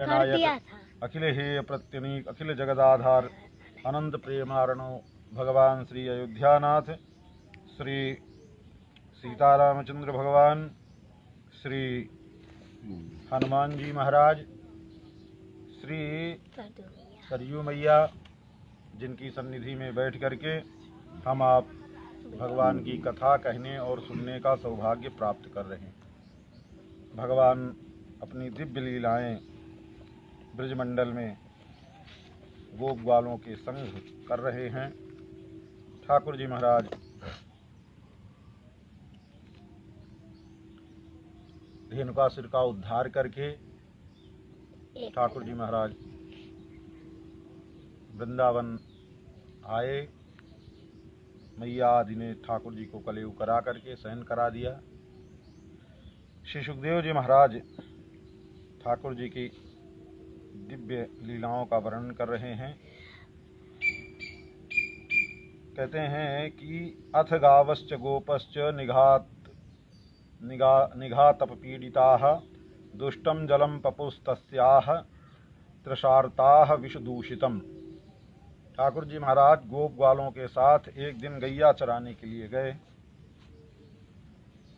नायक अखिल हेय प्रत्यनीक अखिल जगदाधार अनंत प्रेमारणो भगवान श्री अयोध्यानाथ श्री सीतारामचंद्र भगवान श्री हनुमान जी महाराज श्री सरयू मैया जिनकी सन्निधि में बैठ करके हम आप भगवान की कथा कहने और सुनने का सौभाग्य प्राप्त कर रहे हैं। भगवान अपनी दिव्य लीलाएं ब्रजमंडल में गोप ग्वालों के संग कर रहे हैं। ठाकुर जी महाराज धेनुकासुर का उद्धार करके ठाकुर जी महाराज वृंदावन आए। मैया आदि ने ठाकुर जी को कलेव करा करके शयन करा दिया। श्री सुखदेव जी महाराज ठाकुर जी की दिव्य लीलाओं का वर्णन कर रहे हैं। कहते हैं कि अथ गावश्च गोपश्च निघातप पीडिताः दुष्टम जलम पपुस्तस्याः त्रसार्ताः विषदूषितम। ठाकुर जी महाराज गोप ग्वालों के साथ एक दिन गैया चराने के लिए गए।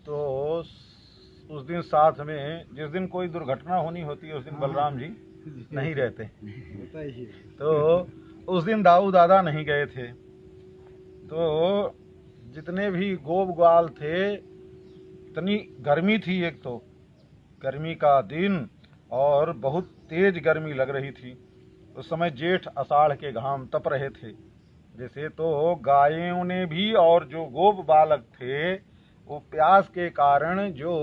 तो उस दिन साथ में जिस दिन कोई दुर्घटना होनी होती है उस दिन बलराम जी नहीं रहते। तो उस दिन दाऊ दादा नहीं गए थे। तो जितने भी गोप ग्वाल थे, इतनी गर्मी थी, एक तो गर्मी का दिन और बहुत तेज गर्मी लग रही थी। उस समय जेठ आषाढ़ के घाम तप रहे थे जैसे। तो गायों ने भी और जो गोप बालक थे वो प्यास के कारण जो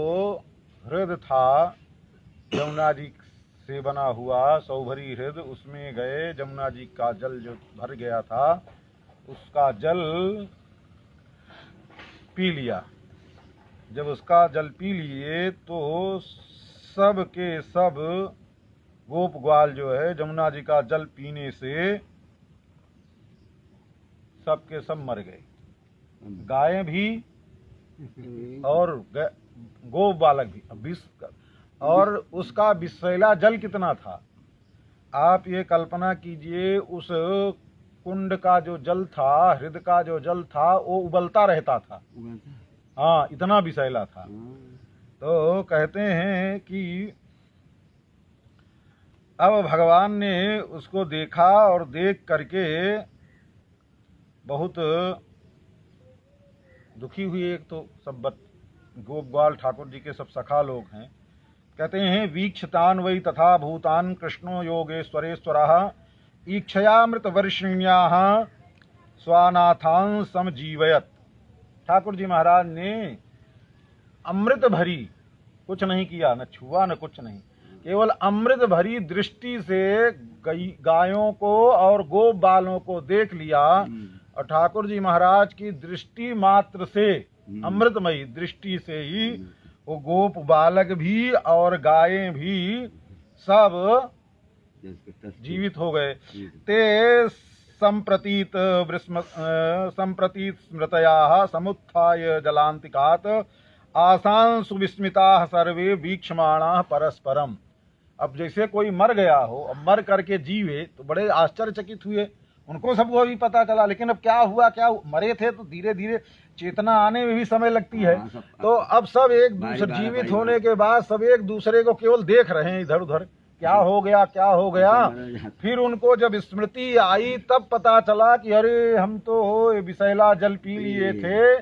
हृद था जमुना जी से बना हुआ सौभरी हृद, उसमें गए। जमुना जी का जल जो भर गया था उसका जल पी लिया। जब उसका जल पी लिए तो सब के सब गोप ग्वाल जो है जमुना जी का जल पीने से सब के सब मर गए, गायें भी और गोप बालक भी। और उसका विषैला जल कितना था आप ये कल्पना कीजिए। उस कुंड का जो जल था, हृद का जो जल था, वो उबलता रहता था। हाँ, इतना विषैला था। तो कहते हैं कि अब भगवान ने उसको देखा और देख करके बहुत दुखी हुए। एक तो सब गोप ग्वाल ठाकुर जी के सब सखा लोग हैं। कहते हैं वीक्षतान वै तथा भूतान कृष्णो योगेश्वरेश्वरः ईक्षयामृत वर्षिण्याः स्वानाथान समजीवयत। ठाकुर जी महाराज ने अमृत भरी, कुछ नहीं किया, न छुआ न कुछ नहीं, केवल अमृत भरी दृष्टि से गायों को और गोप बालों को देख लिया। और ठाकुर जी महाराज की दृष्टि मात्र से, अमृतमयी दृष्टि से ही वो गोप बालक भी और गायें भी सब जीवित हो गए। ते संप्रतीत स्मृतयाः समुत्थाय जलांतिकात् आसान सुविस्मिताः सर्वे वीक्षमाणाः परस्परम। अब जैसे कोई मर गया हो, अब मर करके जीवे तो बड़े आश्चर्यचकित हुए। उनको सबको अभी पता चला, लेकिन अब क्या हुआ, मरे थे तो धीरे धीरे चेतना आने में भी समय लगती है। तो अब सब एक दूसरे जीवित होने के बाद सब एक दूसरे को केवल देख रहे हैं इधर उधर, क्या हो गया क्या हो गया। फिर उनको जब स्मृति आई तब पता चला कि अरे हम तो विषैला जल पी लिए थे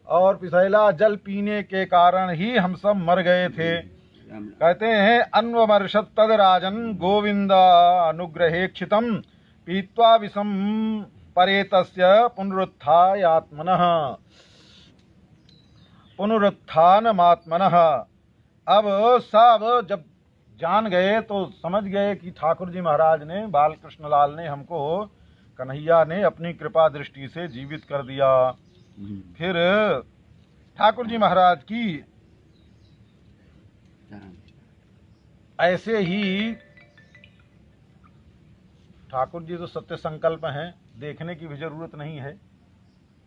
और विषैला जल पीने के कारण ही हम सब मर गए थे। कहते हैं अन्वमर्षत तद राजन गोविंद अनुग्रहेक्षितम पीत्वा विषम परेतस्य पुनरुत्थानमात्मनः। अब सब जब जान गए तो समझ गए कि ठाकुर जी महाराज ने, बाल कृष्ण लाल ने, हमको कन्हैया ने अपनी कृपा दृष्टि से जीवित कर दिया। फिर ठाकुर जी महाराज की ऐसे ही, ठाकुर जी तो सत्य संकल्प हैं, देखने की भी जरूरत नहीं है,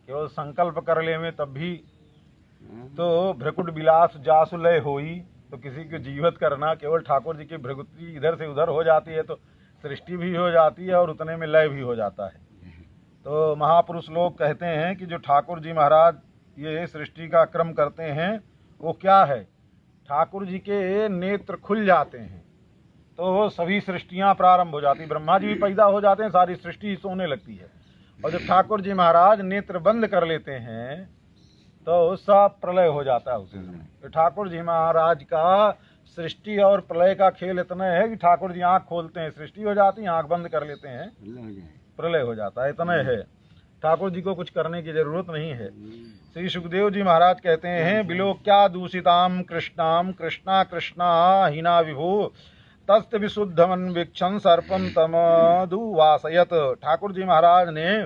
केवल संकल्प कर ले में तब भी। तो भ्रकुट विलास जासु लय होई, तो किसी को जीवित करना, केवल ठाकुर जी की भृगुति इधर से उधर हो जाती है तो सृष्टि भी हो जाती है और उतने में लय भी हो जाता है। तो महापुरुष लोग कहते हैं कि जो ठाकुर जी महाराज ये सृष्टि का क्रम करते हैं वो क्या है, ठाकुर जी के नेत्र खुल जाते हैं तो सभी सृष्टियां प्रारंभ हो जाती, ब्रह्मा जी भी पैदा हो जाते हैं, सारी सृष्टि सोने लगती है। और जब ठाकुर जी महाराज नेत्र बंद कर लेते हैं तो सब प्रलय हो जाता है उसी समय। तो ठाकुर जी महाराज का सृष्टि और प्रलय का खेल इतना है कि ठाकुर जी आंख खोलते हैं सृष्टि हो जाती है, आंख बंद कर लेते हैं प्रलय हो जाता है, इतना है। ठाकुर जी को कुछ करने की जरूरत नहीं है। श्री सुखदेव जी महाराज कहते हैं, बिलो क्या दूषिताम कृष्णाम कृष्णा कृष्णा हीना विभु तस्त विशुद्धमन वीक्षण सर्पम तमदुवासयत। ठाकुर जी महाराज ने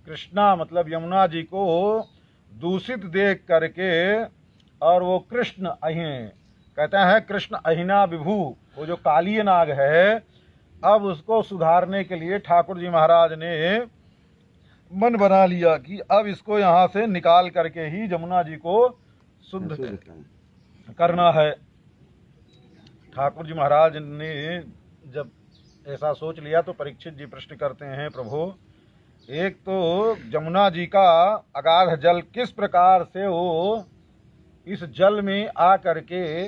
कृष्णा मतलब यमुना जी को दूषित देख करके, और वो कृष्ण अहिं कहते हैं, कृष्ण अहिना विभु, वो जो काली नाग है, अब उसको सुधारने के लिए ठाकुर जी महाराज ने मन बना लिया कि अब इसको यहाँ से निकाल करके ही यमुना जी को शुद्ध करना है। ठाकुर जी महाराज ने जब ऐसा सोच लिया तो परीक्षित जी प्रश्न करते हैं, प्रभु एक तो यमुना जी का अगाध जल किस प्रकार से वो इस जल में आ करके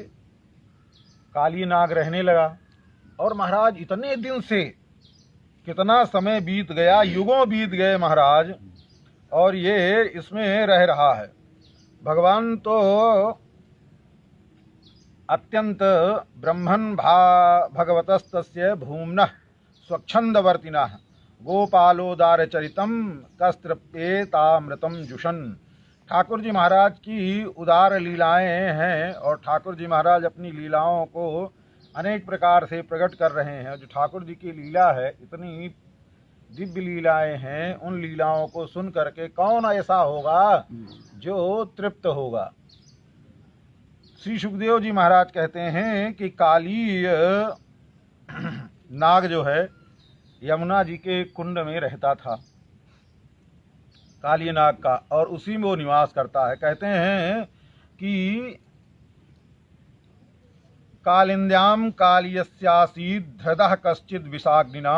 काली नाग रहने लगा, और महाराज इतने दिन से कितना समय बीत गया, युगों बीत गए महाराज, और ये इसमें रह रहा है। भगवान तो अत्यंत ब्रह्मन् भगवतस्तस्य भूम्नः स्वच्छंदवर्तिनः गोपालोदारचरितम कस्तृप्येतामृतम जुषन्। ठाकुर जी महाराज की उदार लीलाएं हैं और ठाकुर जी महाराज अपनी लीलाओं को अनेक प्रकार से प्रकट कर रहे हैं। जो ठाकुर जी की लीला है, इतनी दिव्य लीलाएं हैं, उन लीलाओं को सुन करके कौन ऐसा होगा जो तृप्त होगा। श्री सुखदेव जी महाराज कहते हैं कि काली नाग जो है यमुना जी के कुंड में रहता था, काली नाग का, और उसी में वो निवास करता है। कहते हैं कि कालिंद्याम कालियस्यासीद् धृतः कश्चिद् विषाग्निना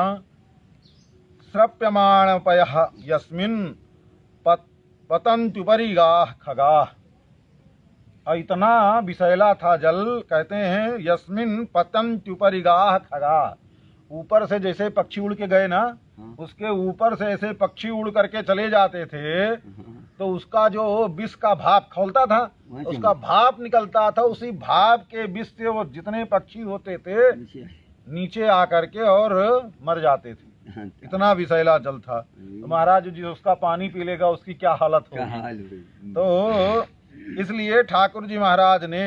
श्रप्यमाणपयः यस्मिन् पतन्त्युपरि गाः खगाः। और इतना विषैला था जल, कहते हैं यस्मिन् पतन्त्युपरि गाः खगाः, ऊपर से जैसे पक्षी उड़ के गए ना, उसके ऊपर से ऐसे पक्षी उड़ करके चले जाते थे तो उसका जो विष का भाप खोलता था, उसका भाप निकलता था, उसी भाप के विष से वो जितने पक्षी होते थे नीचे आकर के और मर जाते थे। इतना विषैला जल था। तो महाराज जी उसका पानी पी लेगा उसकी क्या हालत होगी। तो इसलिए ठाकुर जी महाराज ने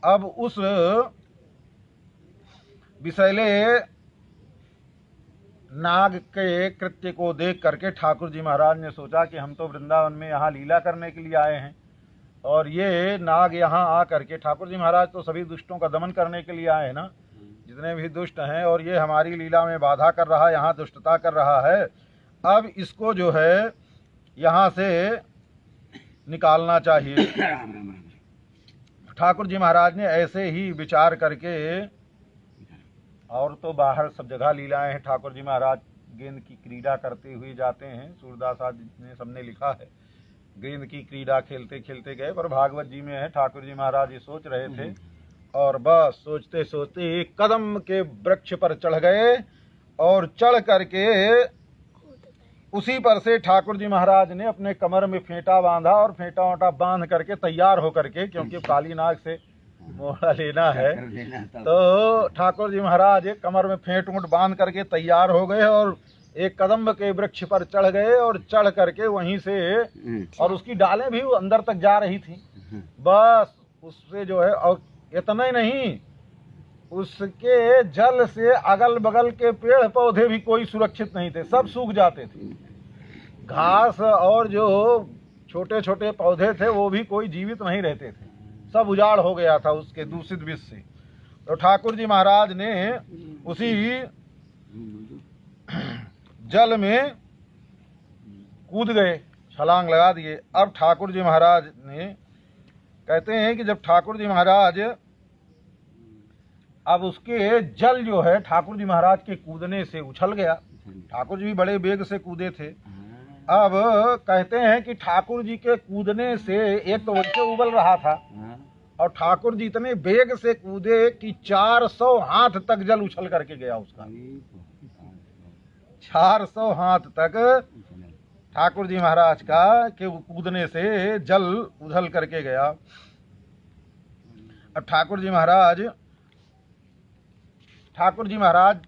अब उस विषैले नाग के कृत्य को देख करके ठाकुर जी महाराज ने सोचा कि हम तो वृंदावन में यहाँ लीला करने के लिए आए हैं, और ये नाग यहाँ आ करके, ठाकुर जी महाराज तो सभी दुष्टों का दमन करने के लिए आए हैं ना, जितने भी दुष्ट हैं, और ये हमारी लीला में बाधा कर रहा है, यहाँ दुष्टता कर रहा है। अब इसको जो है यहाँ से निकालना चाहिए। ठाकुर जी महाराज ने ऐसे ही विचार करके, और तो बाहर सब जगह लीलाएं हैं, ठाकुर जी महाराज गेंद की क्रीड़ा करते हुए जाते हैं, सूरदास आदि ने सबने लिखा है, गेंद की क्रीड़ा खेलते खेलते गए, पर भागवत जी में है ठाकुर जी महाराज ये सोच रहे थे, और बस सोचते सोचते एक कदम के वृक्ष पर चढ़ गए, और चढ़ करके उसी पर से ठाकुर जी महाराज ने अपने कमर में फेंटा बांधा, और फेंटा वोटा बांध करके तैयार होकर के, क्योंकि काली नाग से मोहरा लेना है, तो ठाकुर जी महाराज कमर में फेंट ऊंट बांध करके तैयार हो गए, और एक कदम्ब के वृक्ष पर चढ़ गए, और चढ़ करके वहीं से, और उसकी डालें भी अंदर तक जा रही थी, बस उससे जो है, और इतना ही नहीं, उसके जल से अगल बगल के पेड़ पौधे भी कोई सुरक्षित नहीं थे, सब सूख जाते थे, घास और जो छोटे छोटे पौधे थे वो भी कोई जीवित नहीं रहते थे, सब उजाड़ हो गया था उसके दूषित विष से। तो ठाकुर जी महाराज ने उसी जल में कूद गए, छलांग लगा दिए। अब ठाकुर जी महाराज ने कहते हैं कि जब ठाकुर जी महाराज अब उसके जल जो है ठाकुर जी महाराज के कूदने से उछल गया। ठाकुर जी भी बड़े वेग से कूदे थे। अब कहते हैं कि ठाकुर जी के कूदने से एक तो वैसे उबल रहा था और ठाकुर जी इतने वेग से कूदे कि 400 हाथ तक जल उछल करके गया उसका। 400 हाथ तक ठाकुर जी महाराज का के कूदने से जल उछल करके गया। अब ठाकुर जी महाराज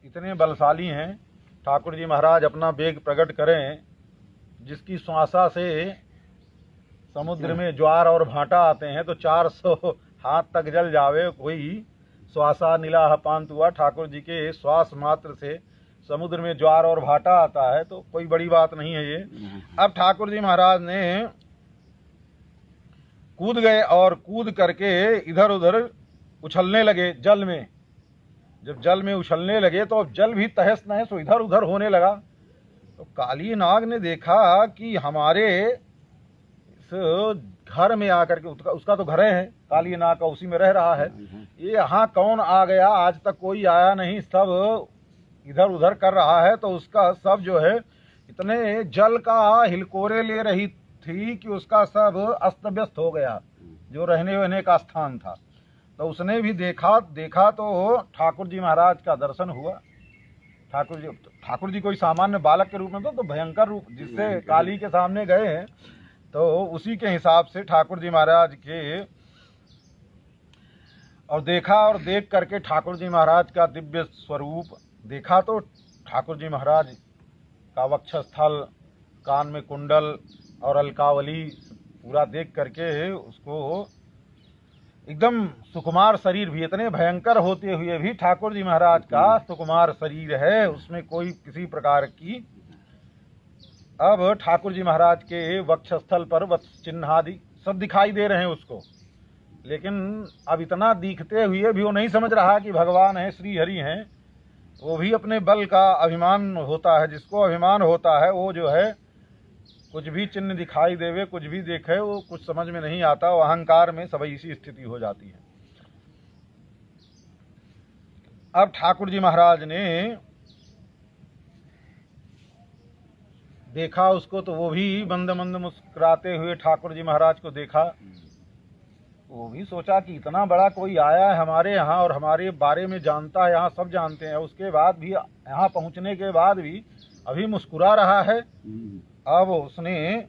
इतने बलशाली हैं। ठाकुर जी महाराज अपना वेग प्रकट करें, जिसकी श्वासा से समुद्र में ज्वार और भाटा आते हैं, तो 400 हाथ तक जल जावे। कोई श्वासा नीला पांत हुआ, ठाकुर जी के श्वास मात्र से समुद्र में ज्वार और भाटा आता है, तो कोई बड़ी बात नहीं है ये। अब ठाकुर जी महाराज ने कूद गए और कूद करके इधर उधर उछलने लगे जल में। जब जल में उछलने लगे तो अब जल भी तहस नहस तो इधर उधर होने लगा। तो काली नाग ने देखा कि हमारे इस घर में आकर के, उसका तो घर है काली नाग का, उसी में रह रहा है, ये यहाँ कौन आ गया, आज तक कोई आया नहीं, सब इधर उधर कर रहा है। तो उसका सब जो है इतने जल का हिलकोरे ले रही थी कि उसका सब अस्त व्यस्त हो गया, जो रहने वहने का स्थान था। तो उसने भी देखा तो ठाकुर जी महाराज का दर्शन हुआ। ठाकुर जी कोई सामान्य बालक के रूप में तो भयंकर रूप जिससे काली के सामने गए हैं, तो उसी के हिसाब से ठाकुर जी महाराज के और देखा, और देख करके ठाकुर जी महाराज का दिव्य स्वरूप देखा। तो ठाकुर जी महाराज का वक्षस्थल, कान में कुंडल और अलकावली पूरा देख करके उसको एकदम सुकुमार शरीर भी, इतने भयंकर होते हुए भी ठाकुर जी महाराज का सुकुमार शरीर है, उसमें कोई किसी प्रकार की। अब ठाकुर जी महाराज के वक्षस्थल पर वत्स चिन्ह आदि सब दिखाई दे रहे हैं उसको, लेकिन अब इतना दिखते हुए भी वो नहीं समझ रहा कि भगवान है, श्री हरि हैं। वो भी अपने बल का अभिमान होता है, जिसको अभिमान होता है वो जो है कुछ भी चिन्ह दिखाई देवे, कुछ भी देखे, वो कुछ समझ में नहीं आता, वो अहंकार में सब इसी स्थिति हो जाती है। अब ठाकुर जी महाराज ने देखा उसको, तो वो भी मंद मंद मुस्कुराते हुए ठाकुर जी महाराज को देखा। वो भी सोचा कि इतना बड़ा कोई आया है हमारे यहाँ और हमारे बारे में जानता है, यहाँ सब जानते हैं, उसके बाद भी, यहाँ पहुँचने के बाद भी अभी मुस्कुरा रहा है। अब उसने,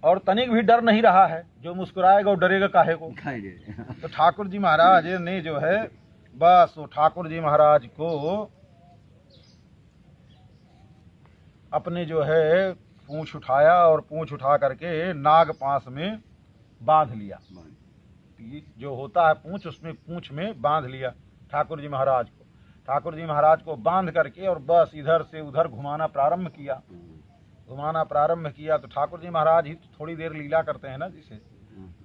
और तनिक भी डर नहीं रहा है, जो मुस्कुराएगा वो डरेगा काहे को। तो ठाकुर जी महाराज ने जो है बस वो ठाकुर जी महाराज को अपने जो है पूंछ उठाया और पूंछ उठा करके नाग पास में बांध लिया। जो होता है पूंछ, उसमें पूंछ में बांध लिया ठाकुर जी महाराज को। ठाकुर जी महाराज को बांध करके और बस इधर से उधर घुमाना प्रारंभ किया। तो ठाकुर जी महाराज ही थोड़ी देर लीला करते हैं ना, जिसे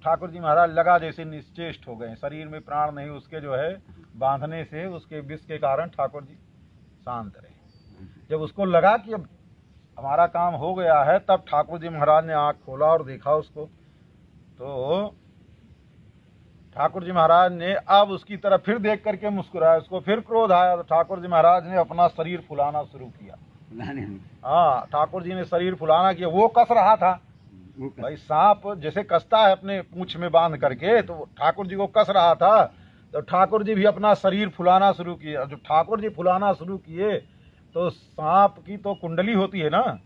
ठाकुर जी महाराज लगा जैसे निश्चेष्ट हो गए, शरीर में प्राण नहीं, उसके जो है बांधने से, उसके विष के कारण ठाकुर जी शांत रहे। जब उसको लगा कि अब हमारा काम हो गया है, तब ठाकुर जी महाराज ने आँख खोला और देखा उसको। तो ठाकुर जी महाराज ने अब उसकी तरफ फिर देख करके मुस्कुराया, उसको फिर क्रोध आया। तो ठाकुर जी महाराज ने अपना शरीर फुलाना शुरू किया। हाँ, ठाकुर जी ने शरीर फुलाना किया। वो कस रहा था भाई, सांप जैसे कसता है अपने पूंछ में बांध करके, तो ठाकुर जी को कस रहा था। तो ठाकुर जी भी अपना शरीर फुलाना शुरू किया। जब ठाकुर जी फुलाना शुरू किए तो सांप की तो कुंडली होती है ना,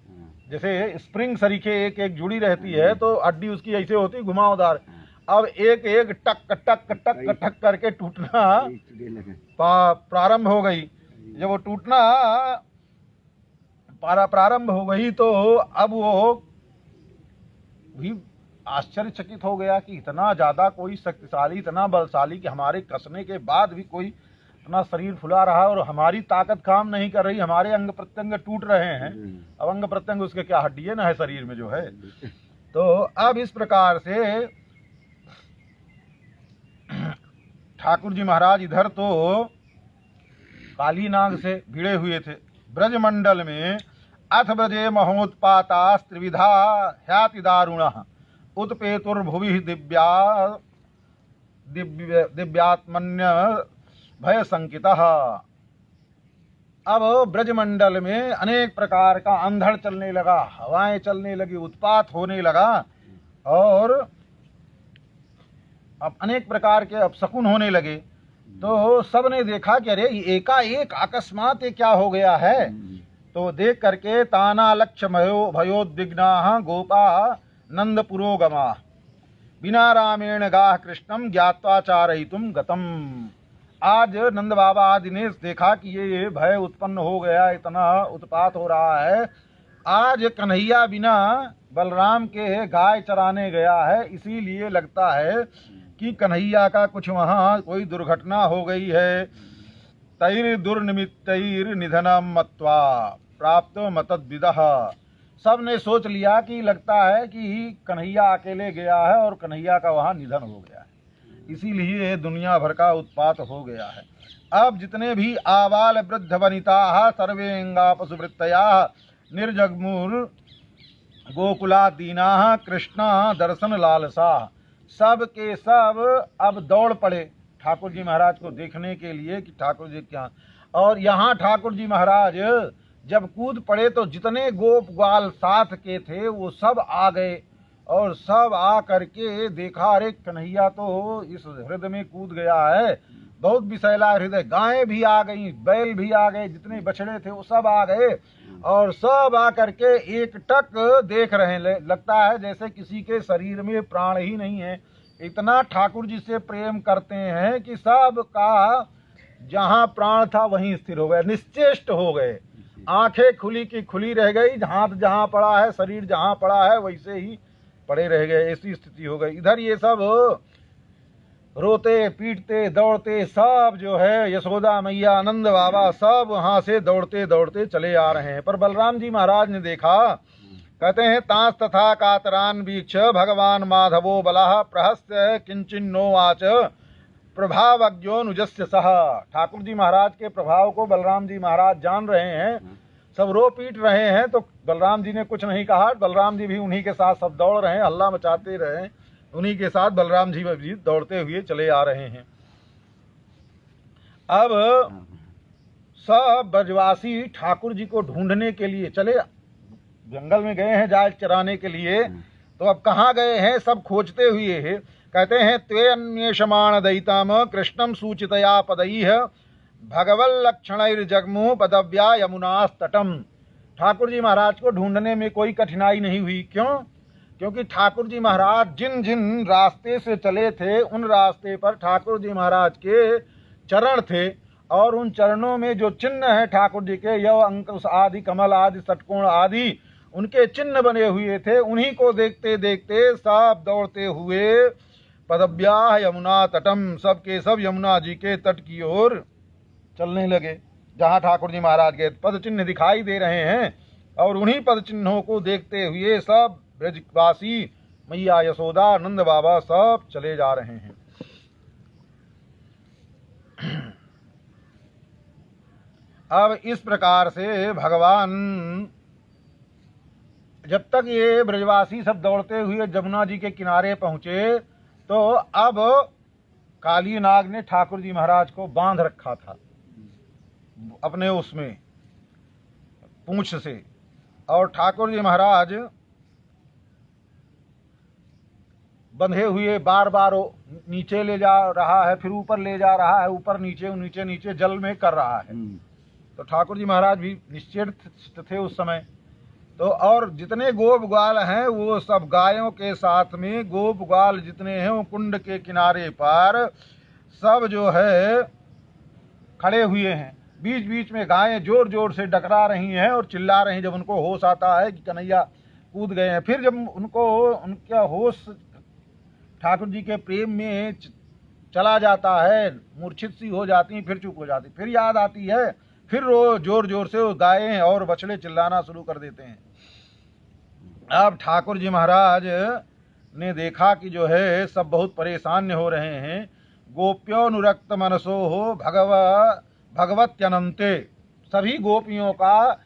जैसे स्प्रिंग सरीखे एक एक जुड़ी रहती है, तो हड्डी उसकी ऐसे होती है घुमावदार। अब एक एक टक टक टक टक करके टूटना प्रारंभ हो गई। जब वो टूटना प्रारंभ हो गई तो अब वो भी आश्चर्यचकित हो गया कि इतना ज्यादा कोई शक्तिशाली, इतना बलशाली कि हमारे कसने के बाद भी कोई अपना शरीर फुला रहा है और हमारी ताकत काम नहीं कर रही, हमारे अंग प्रत्यंग टूट रहे हैं। अब अंग प्रत्यंग उसके क्या हड्डियां ना है शरीर में जो है। तो अब इस प्रकार से ठाकुर जी महाराज इधर तो काली नाग से भिड़े हुए थे। ब्रजमंडल में अथ ब्रजे महोत्पाता त्रिविधा ह्याति दारुण उत्पेतुर्भुवि दिव्या दिव्यात्मन्य भय संकितः। अब ब्रजमंडल में अनेक प्रकार का अंधड़ चलने लगा, हवाएं चलने लगी, उत्पात होने लगा और अब अनेक प्रकार के अपशकुन होने लगे। तो सबने देखा कि अरे एकाएक अकस्मात ये क्या हो गया है। तो देख करके ताना लक्ष्य भयोद्विग्ना गोपा नंद पुरोगमा बिना रामेण गाह कृष्णम ज्ञात्वा चारयितुम गतम। आज नंद बाबा आदि ने देखा कि ये भय उत्पन्न हो गया, इतना उत्पात हो रहा है। आज कन्हैया बिना बलराम के गाय चराने गया है, इसीलिए लगता है कि कन्हैया का कुछ वहाँ कोई दुर्घटना हो गई है। तैर दुर्निमित्तैर निधनम मत्वा प्राप्त मतद्विदः। सब ने सोच लिया कि लगता है कि कन्हैया अकेले गया है और कन्हैया का वहाँ निधन हो गया है, इसीलिए दुनिया भर का उत्पात हो गया है। अब जितने भी आबाल वृद्ध वनिता सर्वेंगा पशुवृत्तया निर्जग्मुर गोकुला दीना कृष्ण दर्शन लालसा, सब के सब अब दौड़ पड़े ठाकुर जी महाराज को देखने के लिए कि ठाकुर जी क्या। और यहाँ ठाकुर जी महाराज जब कूद पड़े तो जितने गोप ग्वाल साथ के थे वो सब आ गए और सब आ करके देखा, अरे कन्हैया तो इस हृदय में कूद गया है, बहुत विषैला हृदय। गायें भी आ गई, बैल भी आ गए, जितने बछड़े थे वो सब आ गए और सब आ करके एक टक देख रहे हैं। लगता है जैसे किसी के शरीर में प्राण ही नहीं है, इतना ठाकुर जी से प्रेम करते हैं कि सब का जहाँ प्राण था वहीं स्थिर हो गए, निश्चेष्ट हो गए। आंखें खुली की खुली रह गई, हाथ जहाँ पड़ा है, शरीर जहाँ पड़ा है वैसे ही पड़े रह गए, ऐसी स्थिति हो गई। इधर ये सब रोते पीटते दौड़ते सब जो है यशोदा मैया आनंद बाबा सब वहां से दौड़ते दौड़ते चले आ रहे हैं। पर बलराम जी महाराज ने देखा, कहते हैं तांस तथा कातरान वीक्ष भगवान माधवो बलः प्रहस्य किंचिन्नो वाच प्रभावज्ञो नुजस्य सह। ठाकुर जी महाराज के प्रभाव को बलराम जी महाराज जान रहे हैं, सब रो पीट रहे हैं। तो बलराम जी ने कुछ नहीं कहा, बलराम जी भी उन्हीं के साथ सब दौड़ रहे हैं, हल्ला मचाते रहे, उन्हीं के साथ बलराम जी भी दौड़ते हुए चले आ रहे हैं। अब सब ब्रजवासी ठाकुर जी को ढूंढने के लिए चले, जंगल में गए हैं जाल चराने के लिए। तो अब कहाँ गए हैं, सब खोजते हुए हैं। कहते हैं त्वे अन्वेषमाण दयिताम कृष्णम सूचितया पदैः भगवल्लक्षणैर्जग्मुः पदव्या यमुनास्तटम। ठाकुर जी महाराज को ढूंढने में कोई कठिनाई नहीं हुई। क्यों? क्योंकि ठाकुर जी महाराज जिन जिन रास्ते से चले थे उन रास्ते पर ठाकुर जी महाराज के चरण थे और उन चरणों में जो चिन्ह है ठाकुर जी के, यव अंकुश आदि कमल आदि षटकोण आदि उनके चिन्ह बने हुए थे। उन्हीं को देखते देखते सब दौड़ते हुए पदव्या यमुना तटम, सब के सब यमुना जी के तट की ओर चलने लगे। जहाँ ठाकुर जी महाराज के पद चिन्ह दिखाई दे रहे हैं और उन्हीं पद चिन्हों को देखते हुए सब ब्रजवासी मैया यशोदा नंद बाबा सब चले जा रहे हैं। अब इस प्रकार से भगवान जब तक ये ब्रजवासी सब दौड़ते हुए जमुना जी के किनारे पहुंचे तो अब काली नाग ने ठाकुर जी महाराज को बांध रखा था अपने उसमें पूंछ से, और ठाकुर जी महाराज बंधे हुए बार बार नीचे ले जा रहा है, फिर ऊपर ले जा रहा है, ऊपर नीचे नीचे नीचे जल में कर रहा है। तो ठाकुर जी महाराज भी निश्चित थे उस समय। तो और जितने गोप ग्वाल हैं वो सब गायों के साथ में, गोप ग्वाल जितने हैं वो कुंड के किनारे पर सब जो है खड़े हुए हैं। बीच बीच में गायें जोर जोर से डकरा रही हैं और चिल्ला रही हैं जब उनको होश आता है कि कन्हैया कूद गए हैं। फिर जब उनको उनका होश ठाकुर जी के प्रेम में चला जाता है, मूर्छित सी हो जाती, फिर चुप हो जाती, फिर याद आती है, फिर वो जोर जोर से वो गायें और बछड़े चिल्लाना शुरू कर देते हैं। अब ठाकुर जी महाराज ने देखा कि जो है सब बहुत परेशान हो रहे हैं। गोप्योनुरक्त मनसो हो भगवत्यनंते, सभी गोपियों का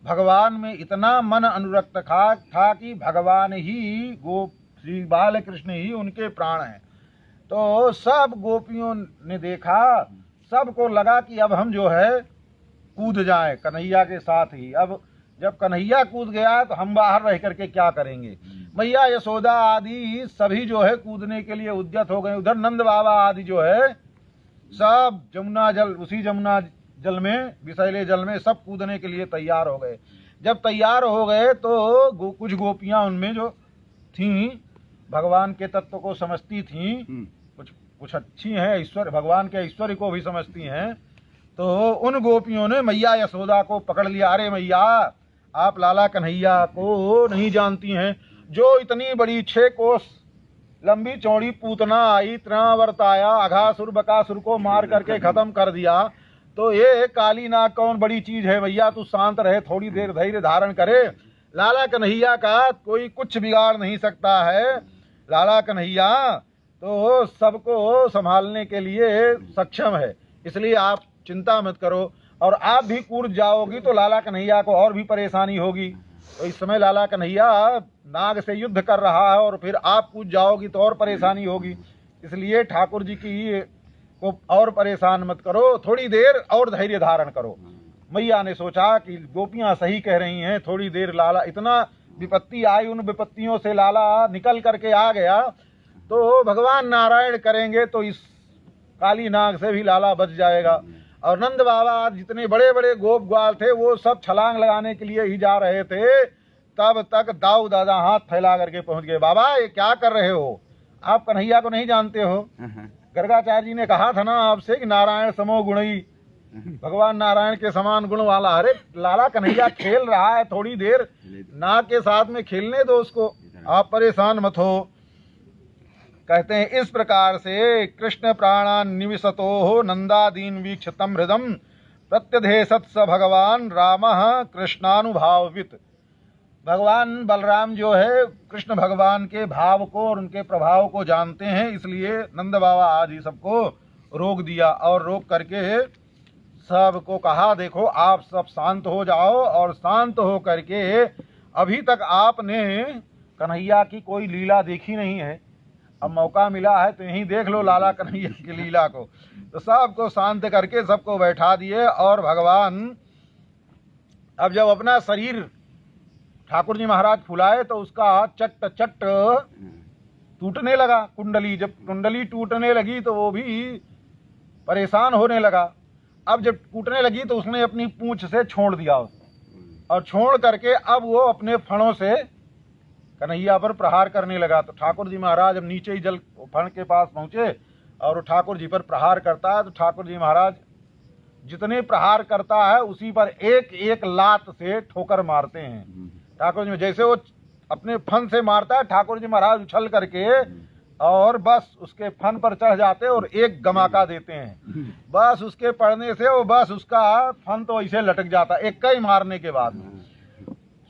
भगवान में इतना मन अनुरक्त था कि भगवान ही गोप श्री बाल कृष्ण ही उनके प्राण हैं। तो सब गोपियों ने देखा, सबको लगा कि अब हम जो है कूद जाएं कन्हैया के साथ ही। अब जब कन्हैया कूद गया तो हम बाहर रह करके क्या करेंगे। मैया यशोदा आदि सभी जो है कूदने के लिए उद्यत हो गए। उधर नंद बाबा आदि जो है सब जमुना जल, उसी जमुना जल में, विषैले जल में सब कूदने के लिए तैयार हो गए। जब तैयार हो गए तो कुछ गोपियां उनमें जो थीं भगवान के तत्व को समझती थीं, कुछ अच्छी हैं, ईश्वर भगवान के ऐश्वर्य को भी समझती हैं। तो उन गोपियों ने मैया यशोदा को पकड़ लिया। अरे मैया, आप लाला कन्हैया को नहीं जानती हैं, जो इतनी बड़ी 6 कोस लंबी चौड़ी पूतना आई, तृणावर्त आया, अघासुर बकासुर को मार करके खत्म कर दिया, तो ये काली नाग कौन बड़ी चीज है। भैया तू शांत रहे, थोड़ी देर धैर्य धारण करे। लाला कन्हैया का कोई कुछ बिगाड़ नहीं सकता है। लाला कन्हैया तो सबको संभालने के लिए सक्षम है, इसलिए आप चिंता मत करो। और आप भी कूद जाओगी तो लाला कन्हैया को और भी परेशानी होगी। तो इस समय लाला कन्हैया नाग से युद्ध कर रहा है और फिर आप कूद जाओगी तो और परेशानी होगी। इसलिए ठाकुर जी की को और परेशान मत करो, थोड़ी देर और धैर्य धारण करो। मैया ने सोचा कि गोपियां सही कह रही हैं, थोड़ी देर लाला, इतना विपत्ति आई, उन विपत्तियों से लाला निकल करके आ गया तो भगवान नारायण करेंगे तो इस काली नाग से भी लाला बच जाएगा। और नंद बाबा जितने बड़े बड़े गोप ग्वाल थे वो सब छलांग लगाने के लिए ही जा रहे थे, तब तक दाऊ दादा हाथ फैला करके पहुंच गए। बाबा ये क्या कर रहे हो, आप कन्हैया को नहीं जानते हो? गर्गाचार्य जी ने कहा था ना आपसे कि नारायण समो गुणी, भगवान नारायण के समान गुण वाला। अरे लाला कन्हैया खेल रहा है, थोड़ी देर नाग के साथ में खेलने दो उसको, आप परेशान मत हो। कहते हैं इस प्रकार से कृष्ण प्राणान निविशतो हो नंदादीन वीक्षतम हृदम प्रत्यधेशत स भगवान राम कृष्णानुभावित। भगवान बलराम जो है कृष्ण भगवान के भाव को और उनके प्रभाव को जानते हैं, इसलिए नंद बाबा आदि सबको रोक दिया और रोक करके सबको कहा देखो आप सब शांत हो जाओ। और शांत हो करके अभी तक आपने कन्हैया की कोई लीला देखी नहीं है, अब मौका मिला है तो यहीं देख लो लाला कन्हैया की लीला को। तो सबको शांत करके सबको बैठा दिए और भगवान अब जब अपना शरीर ठाकुर जी महाराज फुलाए तो उसका चट चट टूटने लगा कुंडली। जब कुंडली टूटने लगी तो वो भी परेशान होने लगा। अब जब टूटने लगी तो उसने अपनी पूंछ से छोड़ दिया और छोड़ करके अब वो अपने फणों से कन्हैया पर प्रहार करने लगा। तो ठाकुर जी महाराज अब नीचे ही जल फण के पास पहुंचे और ठाकुर जी पर प्रहार करता है। तो ठाकुर जी महाराज जितने प्रहार करता है उसी पर एक एक लात से ठोकर मारते हैं। ठाकुर जी जैसे वो अपने फन से मारता है, ठाकुर जी महाराज उछल करके और बस उसके फन पर चढ़ जाते और एक गमाका देते हैं। बस उसके पड़ने से वो बस उसका फन तो ऐसे लटक जाता एक ही मारने के बाद।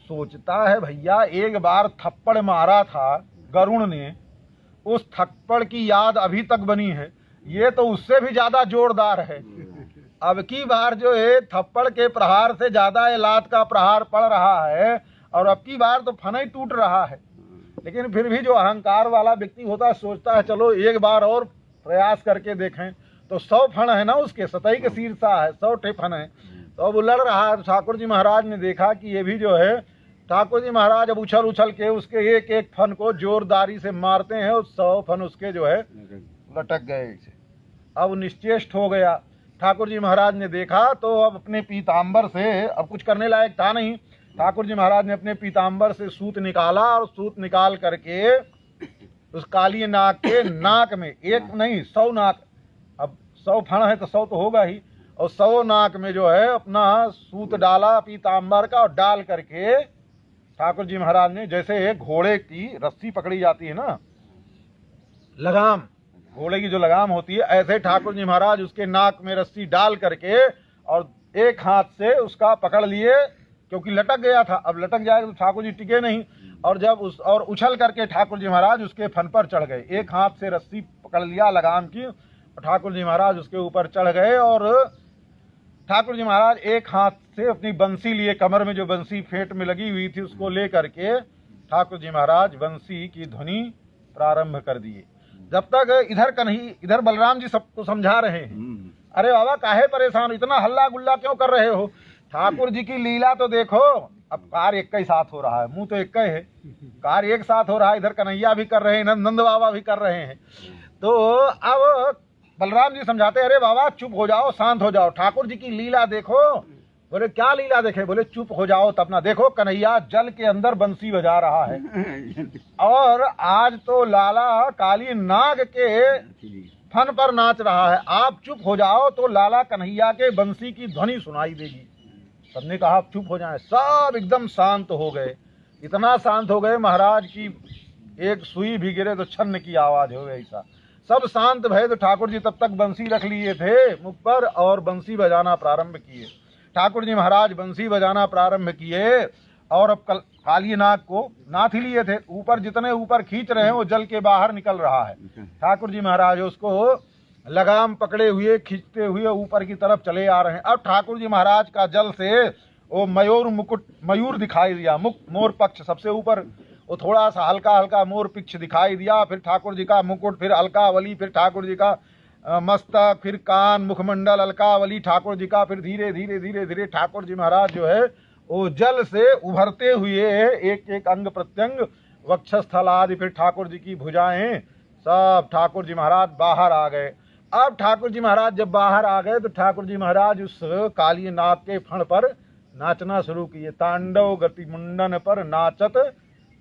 सोचता है भैया एक बार थप्पड़ मारा था गरुण ने, उस थप्पड़ की याद अभी तक बनी है, ये तो उससे भी ज्यादा जोरदार है। अब की बार जो है थप्पड़ के प्रहार से ज्यादा ये लात का प्रहार पड़ रहा है और अब की बार तो फन ही टूट रहा है। लेकिन फिर भी जो अहंकार वाला व्यक्ति होता है सोचता है चलो एक बार और प्रयास करके देखें। तो 100 फन है ना उसके, सतही के शीर्षा है, 100 फन है। तो अब लड़ रहा है। ठाकुर जी महाराज ने देखा कि ये भी जो है, ठाकुर जी महाराज अब उछल उछल के उसके एक एक फन को जोरदारी से मारते हैं और 100 फन उसके जो है लटक गए। अब निश्चेष्ट हो गया। ठाकुर जी महाराज ने देखा तो अब अपने पीताम्बर से, अब कुछ करने लायक था नहीं, ठाकुर जी महाराज ने अपने पीताम्बर से सूत निकाला और सूत निकाल करके उस काली नाग के नाक में, एक नहीं 100 नाक, अब 100 फण है तो 100 तो होगा ही, और 100 नाक में जो है अपना सूत डाला पीताम्बर का और डाल करके ठाकुर जी महाराज ने, जैसे घोड़े की रस्सी पकड़ी जाती है ना, लगाम, घोड़े की जो लगाम होती है, ऐसे ठाकुर जी महाराज उसके नाक में रस्सी डाल करके और एक हाथ से उसका पकड़ लिए, क्योंकि लटक गया था। अब लटक जाएगा तो ठाकुर जी टिके नहीं। और जब और उछल करके ठाकुर जी महाराज उसके फन पर चढ़ गए। एक हाथ से रस्सी पकड़ लिया लगाम की और ठाकुर जी महाराज उसके ऊपर चढ़ गए। और ठाकुर जी महाराज एक हाथ से अपनी बंसी लिए, कमर में जो बंसी फेंट में लगी हुई थी उसको ले करके ठाकुर जी महाराज बंसी की ध्वनि प्रारंभ कर दिए। जब तक इधर बलराम जी सबको समझा रहे हैं, अरे बाबा काहे परेशान, इतना हल्ला गुल्ला क्यों कर रहे हो, ठाकुर जी की लीला तो देखो। अब कार्य एक ही साथ हो रहा है, मुंह तो एक ही है, कार्य एक साथ हो रहा है, इधर कन्हैया भी कर रहे हैं, नंद बाबा भी कर रहे हैं। तो अब बलराम जी समझाते, अरे बाबा चुप हो जाओ, शांत हो जाओ, ठाकुर जी की लीला देखो। बोले क्या लीला देखे, बोले चुप हो जाओ तब ना, देखो कन्हैया जल के अंदर बंसी बजा रहा है और आज तो लाला काली नाग के फन पर नाच रहा है, आप चुप हो जाओ तो लाला कन्हैया के बंसी की ध्वनि सुनाई देगी। सबने कहा आप चुप हो जाएं, सब एकदम शांत हो गए, इतना शांत हो गए महाराज की एक सुई भी गिरे तो छन्न की आवाज हो गई। ऐसा सब शांत भय तो ठाकुर जी तब तक बंसी रख लिए थे मुख पर और बंसी बजाना प्रारंभ किए। ठाकुर जी महाराज बंसी बजाना प्रारंभ किए और अब काली नाग को नाथ ही लिए थे, ऊपर जितने ऊपर खींच रहे हैं वो जल के बाहर निकल रहा है। ठाकुर जी महाराज उसको लगाम पकड़े हुए खींचते हुए ऊपर की तरफ चले आ रहे हैं। अब ठाकुर जी महाराज का जल से वो मयूर दिखाई दिया, मोर पक्ष सबसे ऊपर, वो थोड़ा सा हल्का हल्का मोर पक्ष दिखाई दिया, फिर ठाकुर जी का मुकुट, फिर अलकावली, फिर ठाकुर जी का मस्तक, फिर कान, मुखमंडल, अलकावली ठाकुर जी का, फिर धीरे धीरे धीरे धीरे ठाकुर जी महाराज जो है वो जल से उभरते हुए एक एक अंग प्रत्यंग, वक्षस्थल आदि, फिर ठाकुर जी की भुजाएं, सब ठाकुर जी महाराज बाहर आ गए। अब ठाकुर जी महाराज जब बाहर आ गए तो ठाकुर जी महाराज उस काली नाग के फण पर नाचना शुरू किए। तांडव गति मुंडन पर नाचत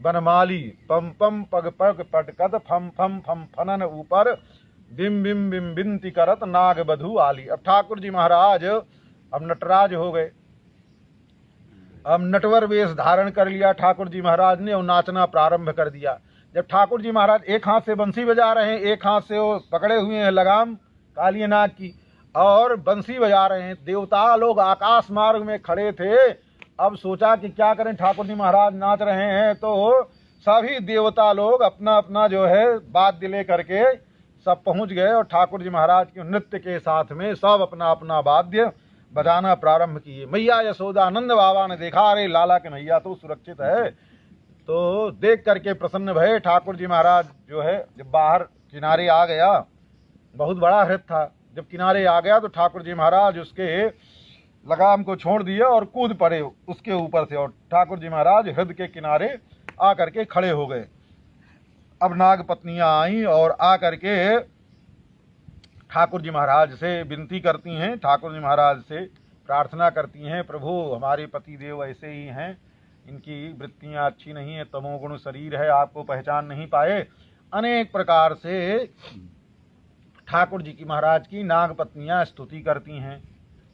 बनमाली, पम पम पग पग पटकत फम फम फम फनन ऊपर, बिम बिम बिम बिनती करत नाग बधू आली। अब ठाकुर जी महाराज अब नटराज हो गए, अब नटवर वेश धारण कर लिया ठाकुर जी महाराज ने और नाचना प्रारंभ कर दिया। जब ठाकुर जी महाराज एक हाथ से बंसी बजा रहे हैं, एक हाथ से वो पकड़े हुए हैं लगाम काली नाग की और बंसी बजा रहे हैं, देवता लोग आकाश मार्ग में खड़े थे। अब सोचा कि क्या करें, ठाकुर जी महाराज नाच रहे हैं तो सभी देवता लोग अपना अपना जो है वाद्य ले करके सब पहुंच गए और ठाकुर जी महाराज के नृत्य के साथ में सब अपना अपना वाद्य बजाना प्रारंभ किए। मैया यशोदा नंद बाबा ने देखा, अरे लाला कन्हैया तो सुरक्षित है, तो देख करके प्रसन्न भये। ठाकुर जी महाराज जो है जब बाहर किनारे आ गया, बहुत बड़ा हृदय था, जब किनारे आ गया तो ठाकुर जी महाराज उसके लगाम को छोड़ दिया और कूद पड़े उसके ऊपर से और ठाकुर जी महाराज हृदय के किनारे आ करके खड़े हो गए। अब नाग पत्नियां आई और आ करके ठाकुर जी महाराज से विनती करती हैं, ठाकुर जी महाराज से प्रार्थना करती हैं, प्रभु हमारे पति देव ऐसे ही हैं, इनकी वृत्तियां अच्छी नहीं है, तमोगुण शरीर है, आपको पहचान नहीं पाए। अनेक प्रकार से ठाकुर जी की महाराज की नाग पत्नियां स्तुति करती हैं,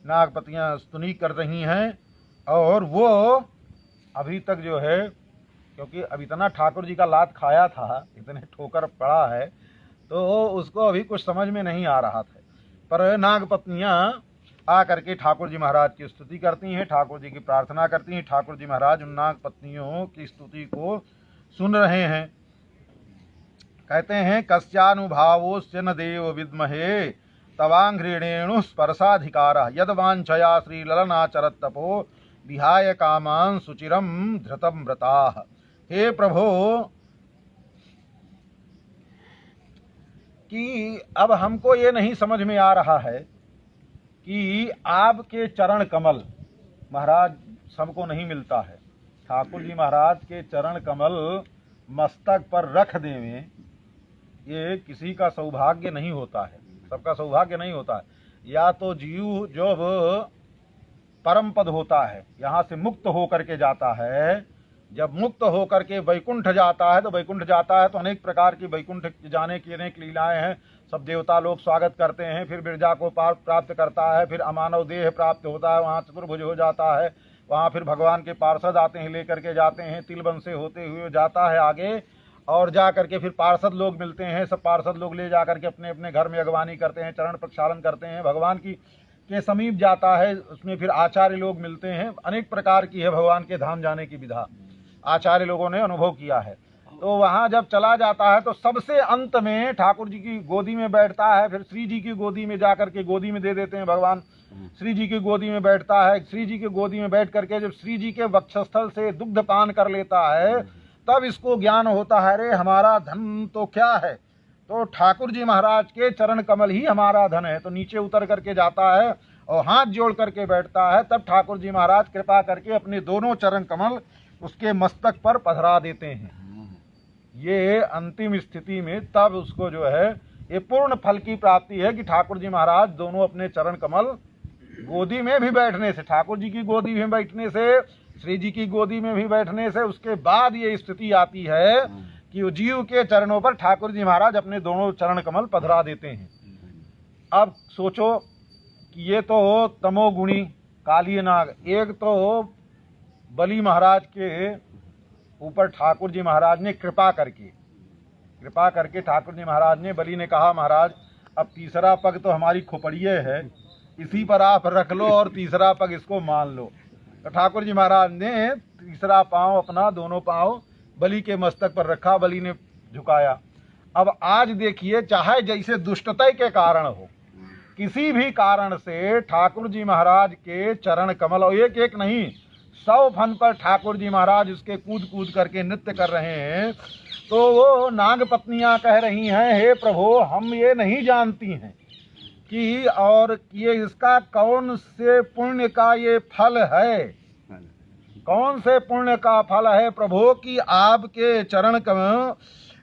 नाग पत्नियां स्तुति कर रही हैं और वो अभी तक जो है, क्योंकि अब इतना ठाकुर जी का लात खाया था, इतने ठोकर पड़ा है, तो उसको अभी कुछ समझ में नहीं आ रहा था, पर नाग पत्नियां आ करके ठाकुर जी महाराज की स्तुति करती हैं, ठाकुर जी की प्रार्थना करती हैं। ठाकुर जी महाराज उन नाग पत्नियों की स्तुति को सुन रहे हैं। कहते हैं कस्यानुभावोस्य न देव विद्महे तवांघ्रिणेणु स्पर्शाधिकार यदवांछया श्री ललनाचरत तपो विहाय कामान सुचिरम धृतम व्रताः। हे प्रभो, कि अब हमको ये नहीं समझ में आ रहा है कि आपके चरण कमल महाराज सबको नहीं मिलता है। ठाकुर जी महाराज के चरण कमल मस्तक पर रख देवें, ये किसी का सौभाग्य नहीं होता है, सबका सौभाग्य नहीं होता है। या तो जीव जब परम पद होता है, यहाँ से मुक्त होकर के जाता है, जब मुक्त होकर के वैकुंठ जाता है, तो वैकुंठ जाता है तो अनेक प्रकार की वैकुंठ जाने की अनेक लीलाएं हैं, सब देवता लोग स्वागत करते हैं, फिर बिरजा को प्राप्त करता है, फिर अमानव देह प्राप्त होता है, वहाँ चतुर्भुज हो जाता है, वहाँ फिर भगवान के पार्षद आते हैं, लेकर के जाते हैं, तिलबन से होते हुए जाता है आगे, और जा करके फिर पार्षद लोग मिलते हैं, सब पार्षद लोग ले जा करके अपने अपने घर में अगवानी करते हैं, चरण प्रक्षालन करते हैं, भगवान की के समीप जाता है, उसमें फिर आचार्य लोग मिलते हैं। अनेक प्रकार की है भगवान के धाम जाने की विधा, आचार्य लोगों ने अनुभव किया है। तो वहाँ जब चला जाता है तो सबसे अंत में ठाकुर जी की गोदी में बैठता है, फिर श्री जी की गोदी में जाकर के गोदी में दे देते हैं भगवान, श्री जी की गोदी में बैठता है। श्री जी की गोदी में बैठ करके जब श्री जी के वक्षस्थल से दुग्ध पान कर लेता है, तब इसको ज्ञान होता है, अरे हमारा धन तो क्या है, तो ठाकुर जी महाराज के चरण कमल ही हमारा धन है। तो नीचे उतर करके जाता है और हाथ जोड़ करके बैठता है, तब ठाकुर जी महाराज कृपा करके अपने दोनों चरण कमल उसके मस्तक पर पधरा देते हैं। ये अंतिम स्थिति में तब उसको जो है ये पूर्ण फल की प्राप्ति है कि ठाकुर जी महाराज दोनों अपने चरण कमल गोदी में भी बैठने से, ठाकुर जी की गोदी में बैठने से, श्री जी की गोदी में भी बैठने से, उसके बाद ये स्थिति आती है कि वो जीव के चरणों पर ठाकुर जी महाराज अपने दोनों चरण कमल पधरा देते हैं। अब सोचो कि ये तो तमोगुणी काली नाग, एक तो बलि महाराज के ऊपर ठाकुर जी महाराज ने कृपा करके ठाकुर जी महाराज ने, बलि ने कहा महाराज अब तीसरा पग तो हमारी खोपड़िए है, इसी पर आप रख लो और तीसरा पग इसको मान लो। तो ठाकुर जी महाराज ने तीसरा पांव अपना दोनों पांव बलि के मस्तक पर रखा, बलि ने झुकाया। अब आज देखिए, चाहे जैसे दुष्टता के कारण हो, किसी भी कारण से ठाकुर जी महाराज के चरण कमल, और एक एक नहीं 100 फन पर ठाकुर जी महाराज उसके कूद कूद करके नृत्य कर रहे हैं, तो वो नाग पत्नियां कह रही हैं, हे प्रभु हम ये नहीं जानती हैं कि और ये इसका कौन से पुण्य का ये फल है, कौन से पुण्य का फल है प्रभु कि आपके चरण कमल,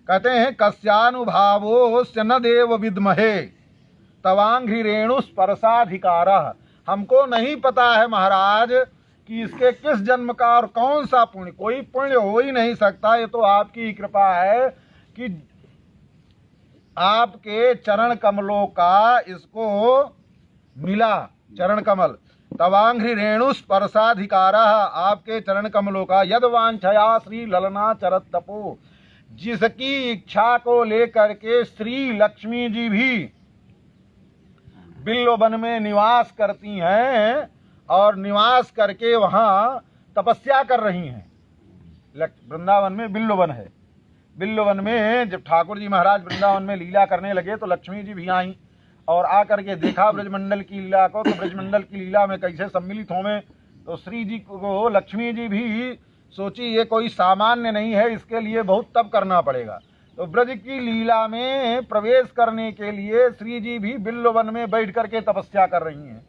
कहते हैं कस्यानुभावो स्य न देव विद्महे तवांघ्रि रेणु स्पर्शाधिकारः। हमको नहीं पता है महाराज कि इसके किस जन्म का और कौन सा पुण्य, कोई पुण्य हो ही नहीं सकता, ये तो आपकी कृपा है कि आपके चरण कमलों का इसको मिला। चरण कमल तवांघ्रि रेणु स्पर्शाधिकारः, आपके चरण कमलों का, यद वांछया श्री ललना चरत तपो, जिसकी इच्छा को लेकर के श्री लक्ष्मी जी भी बिल्व वन में निवास करती हैं और निवास करके वहाँ तपस्या कर रही हैं। वृंदावन में बिल्व वन है। बिल्व वन में जब ठाकुर जी महाराज वृंदावन में लीला करने लगे तो लक्ष्मी जी भी आई और आकर के देखा ब्रजमंडल की लीला को, तो ब्रजमंडल की लीला में कैसे सम्मिलित होंगे। तो श्री जी को लक्ष्मी जी भी सोची ये कोई सामान्य नहीं है, इसके लिए बहुत तप करना पड़ेगा। तो ब्रज की लीला में प्रवेश करने के लिए श्री जी भी बिल्व वन में बैठ करके तपस्या कर रही हैं।